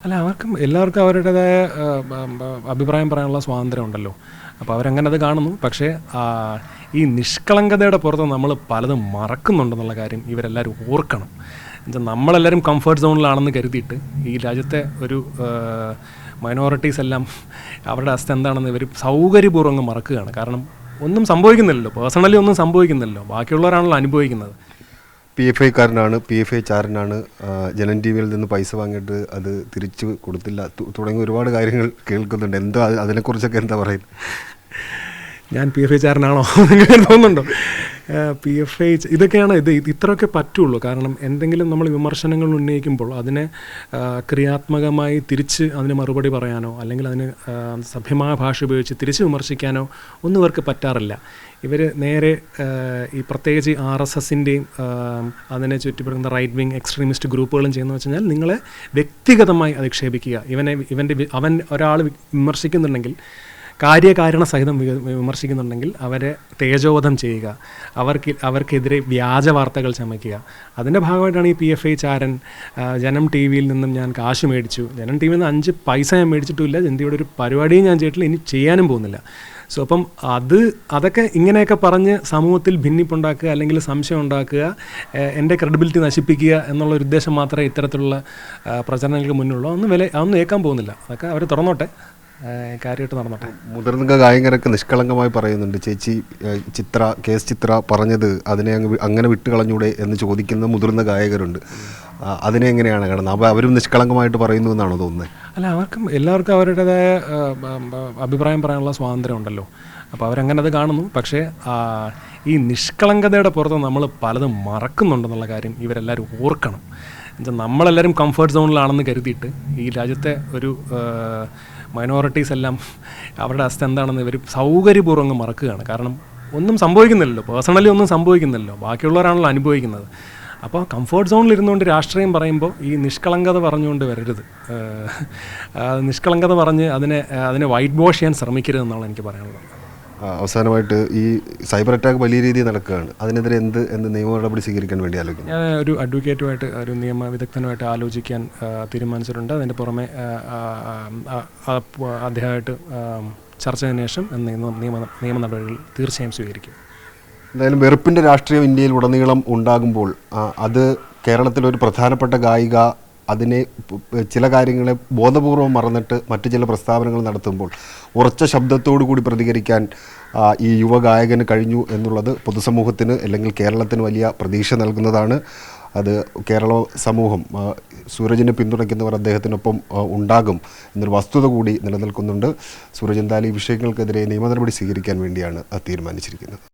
അല്ല എല്ലാവർക്കും അവരുടേതായ അഭിപ്രായം പറയാനുള്ള സ്വാതന്ത്ര്യം ഉണ്ടല്ലോ. അപ്പോൾ അവരങ്ങനെ അത് കാണുന്നു. പക്ഷേ ഈ നിഷ്കളങ്കതയുടെ പുറത്ത് നമ്മൾ പലതും മറക്കുന്നുണ്ടെന്നുള്ള കാര്യം ഇവരെല്ലാവരും ഓർക്കണം. എന്നുവെച്ചാൽ നമ്മളെല്ലാവരും കംഫർട്ട് സോണിലാണെന്ന് കരുതിയിട്ട് ഈ രാജ്യത്തെ ഒരു മൈനോറിറ്റീസ് എല്ലാം അവരുടെ അവസ്ഥ എന്താണെന്ന് ഇവർ സൗകര്യപൂർവ്വം മറക്കുകയാണ്. കാരണം ഒന്നും സംഭവിക്കുന്നില്ലല്ലോ, പേഴ്സണലി ഒന്നും സംഭവിക്കുന്നില്ലല്ലോ, ബാക്കിയുള്ളവരാണല്ലോ അനുഭവിക്കുന്നത്. PFIക്കാരനാണ്, PFI ചാരനാണ്, ജനൻ ടി വിയിൽ നിന്ന് പൈസ വാങ്ങിയിട്ട് അത് തിരിച്ചു കൊടുത്തില്ല തുടങ്ങി ഒരുപാട് കാര്യങ്ങൾ കേൾക്കുന്നുണ്ട്. എന്താ അതിനെക്കുറിച്ചൊക്കെ എന്താ പറയുന്നത്? ഞാൻ PFI ചാരനാണോ നിങ്ങൾക്ക് തോന്നുന്നുണ്ടോ? PFI ഇതൊക്കെയാണ് ഇത്രയൊക്കെ പറ്റുള്ളൂ. കാരണം എന്തെങ്കിലും നമ്മൾ വിമർശനങ്ങൾ ഉന്നയിക്കുമ്പോൾ അതിനെ ക്രിയാത്മകമായി തിരിച്ച് അതിന് മറുപടി പറയാനോ അല്ലെങ്കിൽ അതിന് സഭ്യമായ ഭാഷ ഉപയോഗിച്ച് തിരിച്ച് വിമർശിക്കാനോ ഒന്നും ഇവർക്ക് പറ്റാറില്ല. ഇവർ നേരെ ഈ പ്രത്യേകിച്ച് RSSൻ്റെയും അതിനെ ചുറ്റിപ്പറ്റുന്ന റൈറ്റ് വിങ് എക്സ്ട്രീമിസ്റ്റ് ഗ്രൂപ്പുകളും ചെയ്യുന്നത് വെച്ച് കഴിഞ്ഞാൽ നിങ്ങളെ വ്യക്തിഗതമായി അധിക്ഷേപിക്കുക. അവൻ ഒരാൾ വിമർശിക്കുന്നുണ്ടെങ്കിൽ കാര്യകാരണ സഹിതം വിമർശിക്കുന്നുണ്ടെങ്കിൽ അവരെ തേജോവധം ചെയ്യുക, അവർക്കെതിരെ വ്യാജ വാർത്തകൾ ചമയ്ക്കുക. അതിൻ്റെ ഭാഗമായിട്ടാണ് ഈ PFI ചാരൻ ജനം ടി വിയിൽ നിന്നും ഞാൻ കാശ് മേടിച്ചു, ജനം ടി വിയിൽ നിന്ന് 5 പൈസ ഞാൻ മേടിച്ചിട്ടുമില്ല, ജനതയുടെ ഒരു പരിപാടിയും ഞാൻ ചെയ്തിട്ടില്ല, ഇനി ചെയ്യാനും പോകുന്നില്ല. സോ അപ്പം അതൊക്കെ ഇങ്ങനെയൊക്കെ പറഞ്ഞ് സമൂഹത്തിൽ ഭിന്നിപ്പുണ്ടാക്കുക അല്ലെങ്കിൽ സംശയം ഉണ്ടാക്കുക, എൻ്റെ ക്രെഡിബിലിറ്റി നശിപ്പിക്കുക എന്നുള്ളൊരു ഉദ്ദേശം മാത്രമേ ഇത്തരത്തിലുള്ള പ്രചരണങ്ങൾക്ക് മുന്നിലുള്ളൂ. അതൊന്നും ഏൽക്കാൻ പോകുന്നില്ല. അതൊക്കെ അവർ തുറന്നോട്ടെ, കാര്യമായിട്ട് നടന്നോട്ടെ. മുതിർന്ന ഗായകരൊക്കെ നിഷ്കളങ്കമായി പറയുന്നുണ്ട്. ചേച്ചി ചിത്ര പറഞ്ഞത് അതിനെ അങ്ങനെ വിട്ടുകളഞ്ഞൂടെ എന്ന് ചോദിക്കുന്ന മുതിർന്ന ഗായകരുണ്ട്. അതിനെ എങ്ങനെയാണ് കാണുന്നത്? അപ്പോൾ അവരും നിഷ്കളങ്കമായിട്ട് പറയുന്നു എന്നാണോ തോന്നുന്നത്? അല്ല, എല്ലാവർക്കും അവരുടേതായ അഭിപ്രായം പറയാനുള്ള സ്വാതന്ത്ര്യം ഉണ്ടല്ലോ. അപ്പോൾ അവരങ്ങനെ അത് കാണുന്നു. പക്ഷേ ഈ നിഷ്കളങ്കതയുടെ പുറത്ത് നമ്മൾ പലതും മറക്കുന്നുണ്ടെന്നുള്ള കാര്യം ഇവരെല്ലാവരും ഓർക്കണം. എന്നുവെച്ചാൽ നമ്മളെല്ലാവരും കംഫർട്ട് സോണിലാണെന്ന് കരുതിയിട്ട് ഈ രാജ്യത്തെ ഒരു മൈനോറിറ്റീസ് എല്ലാം അവരുടെ അവസ്ഥ എന്താണെന്ന് ഇവർ സൗകര്യപൂർവ്വം മറക്കുകയാണ്. കാരണം ഒന്നും സംഭവിക്കുന്നില്ലല്ലോ, പേഴ്സണലി ഒന്നും സംഭവിക്കുന്നില്ലല്ലോ, ബാക്കിയുള്ളവരാണല്ലോ അനുഭവിക്കുന്നത്. അപ്പോൾ കംഫർട്ട് സോണിൽ ഇരുന്നുകൊണ്ട് രാഷ്ട്രീയം പറയുമ്പോൾ ഈ നിഷ്കളങ്കത പറഞ്ഞുകൊണ്ട് വരരുത്. നിഷ്കളങ്കത പറഞ്ഞ് അതിനെ വൈറ്റ് വാഷ് ചെയ്യാൻ ശ്രമിക്കരുതെന്നാണ് എനിക്ക് പറയാനുള്ളത്. അവസാനമായിട്ട് ഈ സൈബർ അറ്റാക്ക് വലിയ രീതിയിൽ നടക്കുകയാണ്. അതിനെതിരെ എന്ത് നിയമ നടപടി സ്വീകരിക്കാൻ വേണ്ടി ആലോചിക്കുന്നു? ഞാൻ ഒരു അഡ്വക്കേറ്റുമായിട്ട്, ഒരു നിയമ വിദഗ്ധനുമായിട്ട് ആലോചിക്കാൻ തീരുമാനിച്ചിട്ടുണ്ട്. അതിൻ്റെ പുറമെ അദ്ദേഹമായിട്ട് ചർച്ച ചെയ്തതിനു ശേഷം നിയമ നടപടികൾ തീർച്ചയായും സ്വീകരിക്കും. എന്തായാലും വെറുപ്പിൻ്റെ രാഷ്ട്രീയം ഇന്ത്യയിൽ ഉടനീളം ഉണ്ടാകുമ്പോൾ അത് കേരളത്തിലൊരു പ്രധാനപ്പെട്ട ഗായിക അതിനെ ചില കാര്യങ്ങളെ ബോധപൂർവം മറന്നിട്ട് മറ്റു ചില പ്രസ്താവനകൾ നടത്തുമ്പോൾ ഉറച്ച ശബ്ദത്തോടു കൂടി പ്രതികരിക്കാൻ ഈ യുവഗായകന് കഴിഞ്ഞു എന്നുള്ളത് പൊതുസമൂഹത്തിന് അല്ലെങ്കിൽ കേരളത്തിന് വലിയ പ്രതീക്ഷ നൽകുന്നതാണ്. അത് കേരള സമൂഹം സൂരജിനെ പിന്തുണയ്ക്കുന്നവർ അദ്ദേഹത്തിനൊപ്പം ഉണ്ടാകും എന്നൊരു വസ്തുത കൂടി നിലനിൽക്കുന്നുണ്ട്. സൂരജ് എന്തായാലും ഈ വിഷയങ്ങൾക്കെതിരെ നിയമ നടപടി സ്വീകരിക്കാൻ വേണ്ടിയാണ് തീരുമാനിച്ചിരിക്കുന്നത്.